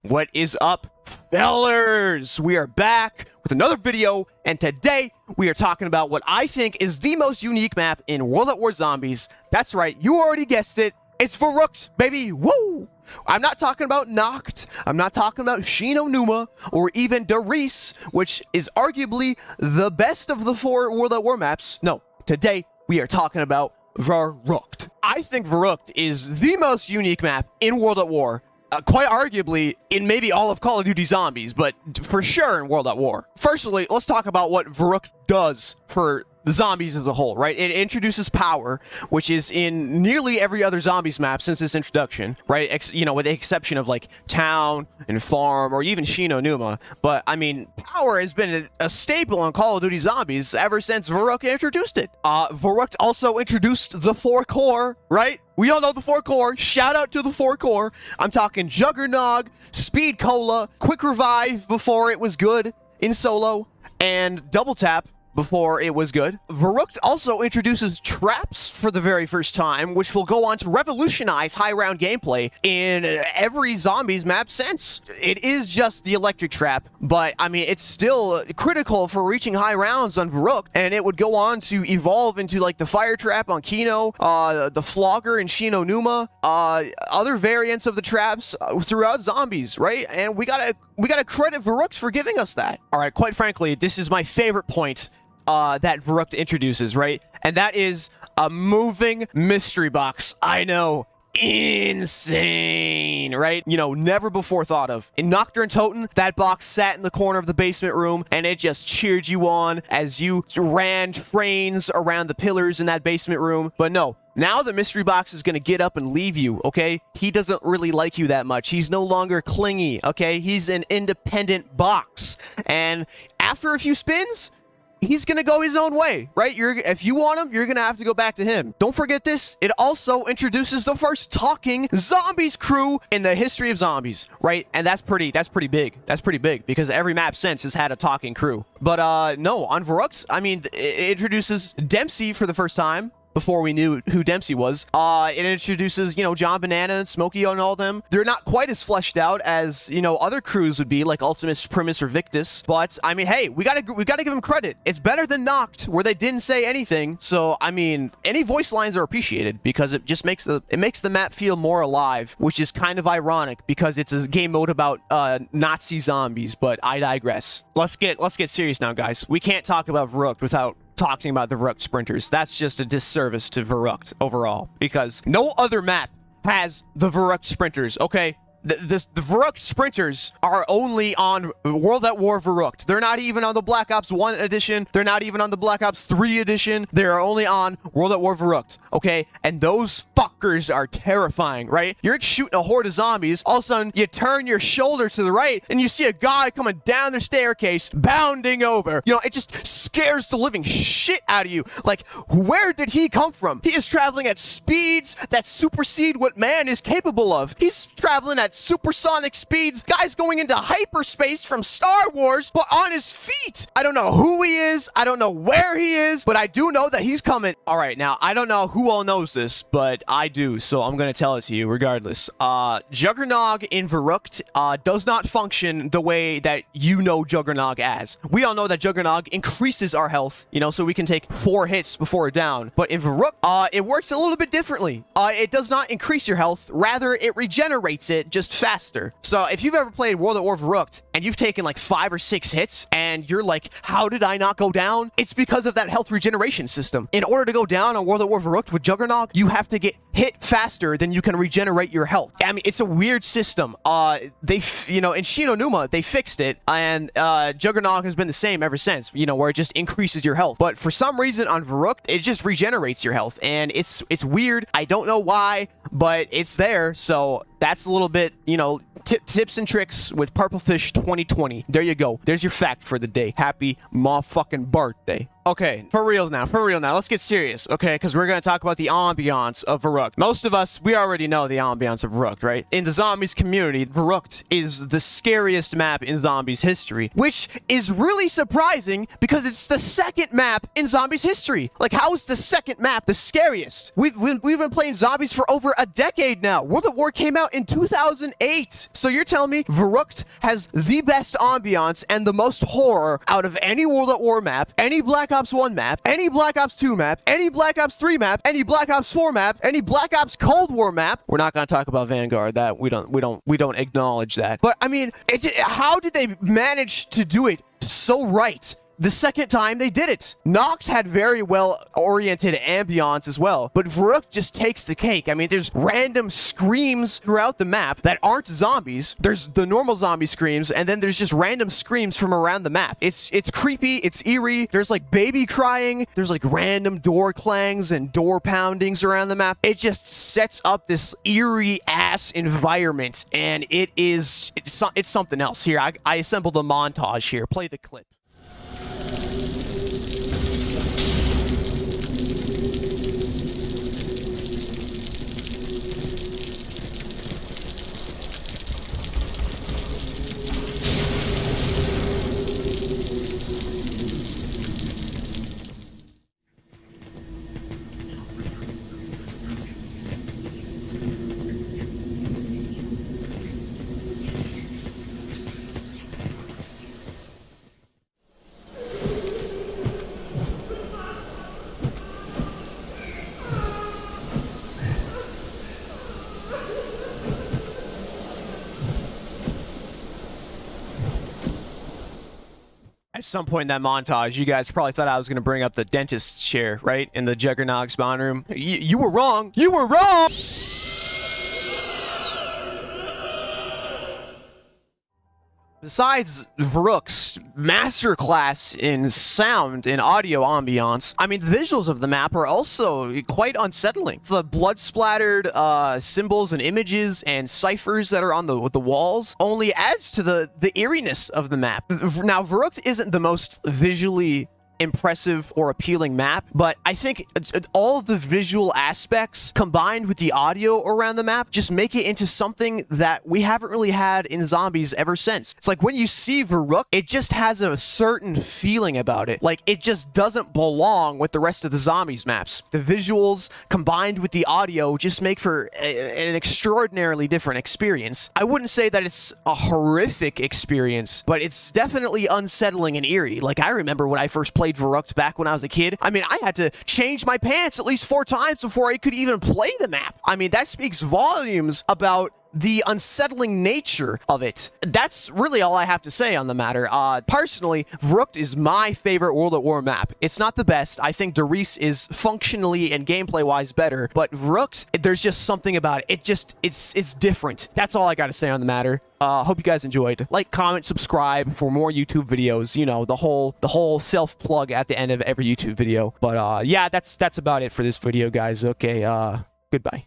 What is up, fellers? We are back with another video, and today we are talking about what I think is the most unique map in World at War Zombies. That's right, you already guessed it. It's Verruckt, baby. Woo! I'm not talking about Verruckt. I'm not talking about Numa or even Darius, which is arguably the best of the 4 World at War maps. No, today we are talking about Verruckt. I think Verruckt is the most unique map in World at War. Quite arguably in maybe all of Call of Duty Zombies, but for sure in World at War. Firstly, let's talk about what Verruckt does for the zombies as a whole, right? It introduces power, which is in nearly every other zombies map since its introduction, right? With the exception of like Town and Farm or even Numa. But I mean, power has been a staple on Call of Duty Zombies ever since Verruckt introduced it. Verruckt also introduced the 4 core, right? We all know the 4 core. Shout out to the 4 core. I'm talking Juggernog, Speed Cola, Quick Revive before it was good in solo, and Double Tap before it was good. Verruckt also introduces traps for the very first time, which will go on to revolutionize high round gameplay in every zombies map since. It is just the electric trap, but I mean, it's still critical for reaching high rounds on Verruckt, and it would go on to evolve into like the fire trap on Kino, the flogger in Numa, other variants of the traps throughout zombies, right? And we gotta credit Verruckt for giving us that. All right, quite frankly, this is my favorite point that Verruckt introduces, right? And that is a moving mystery box. I know. Insane, right? You know, never before thought of. In Nocturne Toten, that box sat in the corner of the basement room and it just cheered you on as you ran trains around the pillars in that basement room. But no, now the mystery box is going to get up and leave you, okay? He doesn't really like you that much. He's no longer clingy, okay? He's an independent box. And after a few spins, he's gonna go his own way, right? If you want him, you're gonna have to go back to him. Don't forget this. It also introduces the first talking zombies crew in the history of zombies, right? And that's pretty big. That's pretty big because every map since has had a talking crew. But no, on Verruckt, I mean, it introduces Dempsey for the first time. Before we knew who Dempsey was. It introduces, John Banana and Smokey and all them. They're not quite as fleshed out as, other crews would be, like Ultimus, Primus, or Victus. But, I mean, hey, we gotta give them credit. It's better than Noct, where they didn't say anything. So, I mean, any voice lines are appreciated because it just makes the map feel more alive, which is kind of ironic because it's a game mode about Nazi zombies, but I digress. Let's get serious now, guys. We can't talk about Verruckt without talking about the Verruckt sprinters. That's just a disservice to Verruckt overall because no other map has the Verruckt sprinters, okay? The Verruckt sprinters are only on World at War Verruckt. They're not even on the Black Ops 1 edition. They're not even on the Black Ops 3 edition. They're only on World at War Verruckt, okay? And those fuckers are terrifying, right? You're shooting a horde of zombies. All of a sudden, you turn your shoulder to the right, and you see a guy coming down the staircase, bounding over. It just scares the living shit out of you. Like, where did he come from? He is traveling at speeds that supersede what man is capable of. He's traveling at supersonic speeds, guys going into hyperspace from Star Wars, but on his feet. I don't know who he is. I don't know where he is, but I do know that he's coming. All right, now, I don't know who all knows this, but I do, so I'm going to tell it to you regardless. Juggernog in Verruckt does not function the way that you know Juggernog as. We all know that Juggernog increases our health, so we can take 4 hits before we're down, but in Verruckt, it works a little bit differently. It does not increase your health, rather it regenerates it just faster. So if you've ever played World at War Verruckt and you've taken like 5 or 6 hits and you're like, how did I not go down? It's because of that health regeneration system. In order to go down on World at War Verruckt with Juggernog, you have to get hit faster than you can regenerate your health. I mean, it's a weird system. In Numa, they fixed it, and Juggernog has been the same ever since, where it just increases your health. But for some reason on Verruckt, it just regenerates your health, and it's weird. I don't know why, but it's there, so that's a little bit, tips and tricks with Purplefish 2020. There you go. There's your fact for the day. Happy motherfucking birthday. Okay, for real now, let's get serious, okay? Because we're going to talk about the ambiance of Verruckt. Most of us, we already know the ambiance of Verruckt, right? In the zombies community, Verruckt is the scariest map in zombies history, which is really surprising because it's the second map in zombies history. Like, how is the second map the scariest? We've been playing zombies for over a decade now. World at War came out in 2008. So you're telling me Verruckt has the best ambiance and the most horror out of any World at War map, any Black Ops 1 map, any Black Ops 2 map, any Black Ops 3 map, any Black Ops 4 map, any Black Ops Cold War map. We're not going to talk about Vanguard. That we don't acknowledge that. But I mean, how did they manage to do it so right the second time they did it? Noct had very well-oriented ambiance as well, but Verruckt just takes the cake. I mean, there's random screams throughout the map that aren't zombies. There's the normal zombie screams, and then there's just random screams from around the map. It's creepy, it's eerie. There's like baby crying. There's like random door clangs and door poundings around the map. It just sets up this eerie-ass environment, and it's something else. Here, I assembled a montage here. Play the clip. At some point in that montage, you guys probably thought I was going to bring up the dentist's chair, right? In the Juggernog spawn room. You were wrong. You were wrong! Besides Verruckt's masterclass in sound and audio ambiance, I mean, the visuals of the map are also quite unsettling. The blood-splattered symbols and images and ciphers that are on the walls only adds to the eeriness of the map. Now, Verruckt isn't the most visually impressive or appealing map, but I think all of the visual aspects combined with the audio around the map just make it into something that we haven't really had in zombies ever since. It's like when you see Verruckt, it just has a certain feeling about it. Like it just doesn't belong with the rest of the zombies maps. The visuals combined with the audio just make for an extraordinarily different experience. I wouldn't say that it's a horrific experience, but it's definitely unsettling and eerie. Like I remember when I first played Verruckt back when I was a kid. I mean, I had to change my pants at least 4 times before I could even play the map. I mean, that speaks volumes about the unsettling nature of it. That's really all I have to say on the matter. Personally, Verruckt is my favorite World at War map. It's not the best. I think Darice is functionally and gameplay-wise better, but Verruckt, there's just something about it. It's different. That's all I gotta say on the matter. Hope you guys enjoyed. Like, comment, subscribe for more YouTube videos. You know, the whole self-plug at the end of every YouTube video. But yeah, that's about it for this video, guys. Okay, goodbye.